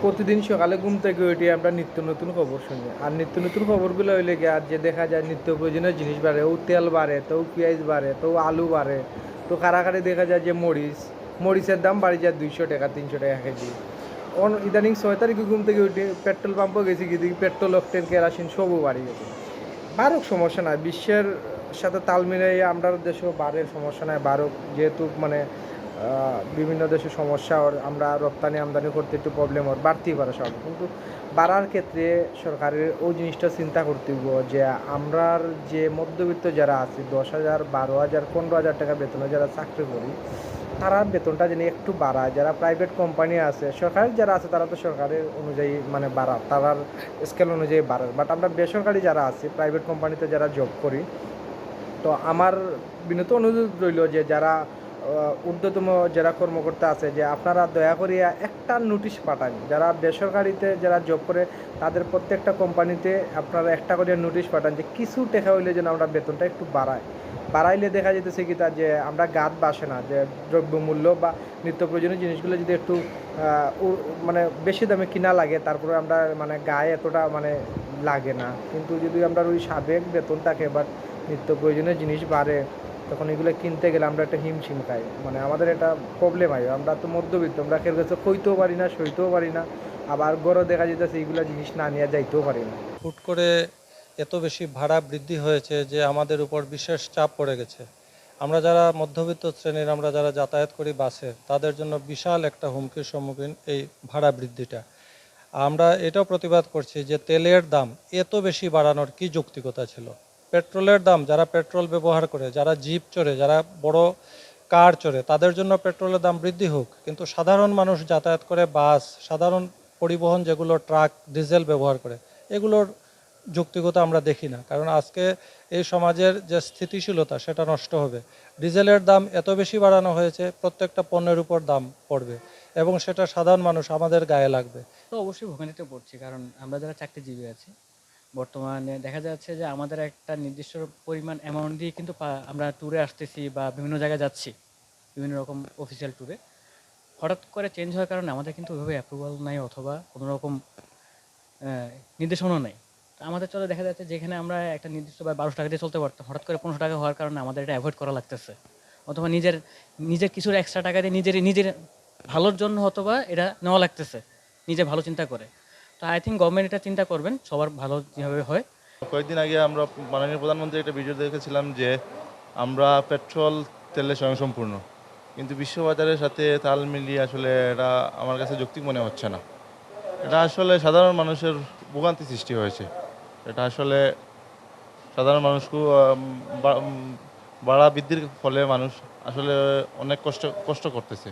প্রতিদিন সকালে ঘুম থেকে উঠে আমরা নিত্য নতুন খবর শুনি, আর নিত্য নতুন খবরগুলো হইলে গিয়ে আর যে দেখা যায় নিত্য প্রয়োজনীয় জিনিস বাড়ে, ও তেল বাড়ে, তো পেঁয়াজ বাড়ে, তো আলু বাড়ে, তো কারাকারি দেখা যায় যে মরিচের দাম বাড়ি যায় 200 টাকা 300 টাকা কেজি। ইদানিং 6 তারিখে ঘুম থেকে উঠে পেট্রোল পাম্পও গেছি, কি দেখি পেট্রোল অক্টেন কেরাসিন সবও বাড়ি গেছে। বাড়ুক, সমস্যা নাই, বিশ্বের সাথে তাল মিলিয়ে আমরা দেশেও বাড়ে, সমস্যা নাই, বাড়ুক। যেহেতু মানে বিভিন্ন দেশে সমস্যা ওর, আমরা রপ্তানি আমদানি করতে একটু প্রবলেম ওর, বাড়তেই পারে সব, কিন্তু বাড়ার ক্ষেত্রে সরকারের ওই জিনিসটা চিন্তা করতে হইব যে আমরার যে মধ্যবিত্ত যারা আছে 10,000 12,000 15,000 টাকা বেতনে যারা চাকরি করি, তারা বেতনটা যেন একটু বাড়ায়। যারা প্রাইভেট কোম্পানি আছে, সরকারি যারা আছে তারা তো সরকারের অনুযায়ী মানে বাড়ায়, তারার স্কেল অনুযায়ী বাড়ায়, বাট আমরা বেসরকারি যারা আছি, প্রাইভেট কোম্পানিতে যারা জব করি, তো আমার বিনীত অনুরোধ রইল যে যারা ঊর্ধ্বতম যারা কর্মকর্তা আছে, যে আপনারা দয়া করিয়া একটা নোটিশ পাঠান। যারা বেসরকারিতে যারা জব করে তাদের প্রত্যেকটা কোম্পানিতে আপনারা একটা করে নোটিশ পাঠান যে কিছু টাকা হইলে যেন আমরা বেতনটা একটু বাড়াইলে দেখা যেতেছে কি তা যে আমরা গাত বাসে না, যে দ্রব্যমূল্য বা নিত্য প্রয়োজনীয় জিনিসগুলো যদি একটু মানে বেশি দামে কিনা লাগে, তারপরে আমরা মানে গায়ে এতটা মানে লাগে না। কিন্তু যদি আমরা ওই সাবেক বেতন থাকে বা নিত্য প্রয়োজনীয় জিনিস বাড়ে, তখন এগুলো কিনতে গেলে আমরা একটা হিমশিম খাই, মানে আমাদের একটা প্রবলেম হয়। আমরা তো মধ্যবিত্ত, আমরা কেউ কাছে কইতেও পারি না, সইতেও পারি না, আবার গড়ও দেখা যেতেছে এইগুলো জিনিস না নিয়ে যাইতেও পারি না। হুট করে এত বেশি ভাড়া বৃদ্ধি হয়েছে যে আমাদের উপর বিশেষ চাপ পড়ে গেছে। আমরা যারা মধ্যবিত্ত শ্রেণীর, আমরা যারা যাতায়াত করি বাসে, তাদের জন্য বিশাল একটা হুমকির সম্মুখীন এই ভাড়া বৃদ্ধিটা। আমরা এটাও প্রতিবাদ করছি যে তেলের দাম এত বেশি বাড়ানোর কি যৌক্তিকতা ছিল। পেট্রোলের দাম, যারা পেট্রোল ব্যবহার করে, যারা জিপ চড়ে, যারা বড় কার চড়ে, তাদের জন্য পেট্রোলের দাম বৃদ্ধি হোক, কিন্তু সাধারণ মানুষ যাতায়াত করে বাস, সাধারণ পরিবহন যেগুলো ট্রাক, ডিজেল ব্যবহার করে, এগুলোর যৌক্তিকতা আমরা দেখি না। কারণ আজকে এই সমাজের যে স্থিতিশীলতা সেটা নষ্ট হবে। ডিজেলের দাম এত বেশি বাড়ানো হয়েছে, প্রত্যেকটা পণ্যের উপর দাম পড়বে এবং সেটা সাধারণ মানুষ আমাদের গায়ে লাগবে। তো অবশ্যই ভোগান্তিতে পড়ছি, কারণ আমরা যারা চাকরিজীবী আছি বর্তমানে দেখা যাচ্ছে যে আমাদের একটা নির্দিষ্ট পরিমাণ অ্যামাউন্ট দিয়ে কিন্তু আমরা ট্যুরে আসতেছি বা বিভিন্ন জায়গায় যাচ্ছি, বিভিন্ন রকম অফিসিয়াল ট্যুরে। হঠাৎ করে চেঞ্জ হওয়ার কারণে আমাদের কিন্তু ওইভাবে অ্যাপ্রুভাল নাই, অথবা কোনো রকম নির্দেশনাও নেই। তো আমাদের চলে দেখা যাচ্ছে যেখানে আমরা একটা নির্দিষ্ট বা 1200 টাকা দিয়ে চলতে পারতাম, হঠাৎ করে 1500 টাকা হওয়ার কারণে আমাদের এটা অ্যাভয়েড করা লাগতেছে, অথবা নিজের নিজের কিছুর এক্সট্রা টাকা দিয়ে নিজের ভালোর জন্য অথবা এটা নেওয়া লাগতেছে, নিজে ভালো চিন্তা করে। তো আই থিঙ্ক গভর্নমেন্ট এটা চিন্তা করবেন সবার ভালো যেভাবে হয়। কয়েকদিন আগে আমরা মাননীয় প্রধানমন্ত্রী একটা ভিডিও দেখেছিলাম যে আমরা পেট্রোল তেলে স্বয়ংসম্পূর্ণ, কিন্তু বিশ্ববাজারের সাথে তাল মিলিয়ে আসলে এটা আমার কাছে যৌক্তিক মনে হচ্ছে না। এটা আসলে সাধারণ মানুষের ভোগান্তি সৃষ্টি হয়েছে। এটা আসলে সাধারণ মানুষকে বাড়া বৃদ্ধির ফলে মানুষ আসলে অনেক কষ্ট কষ্ট করতেছে।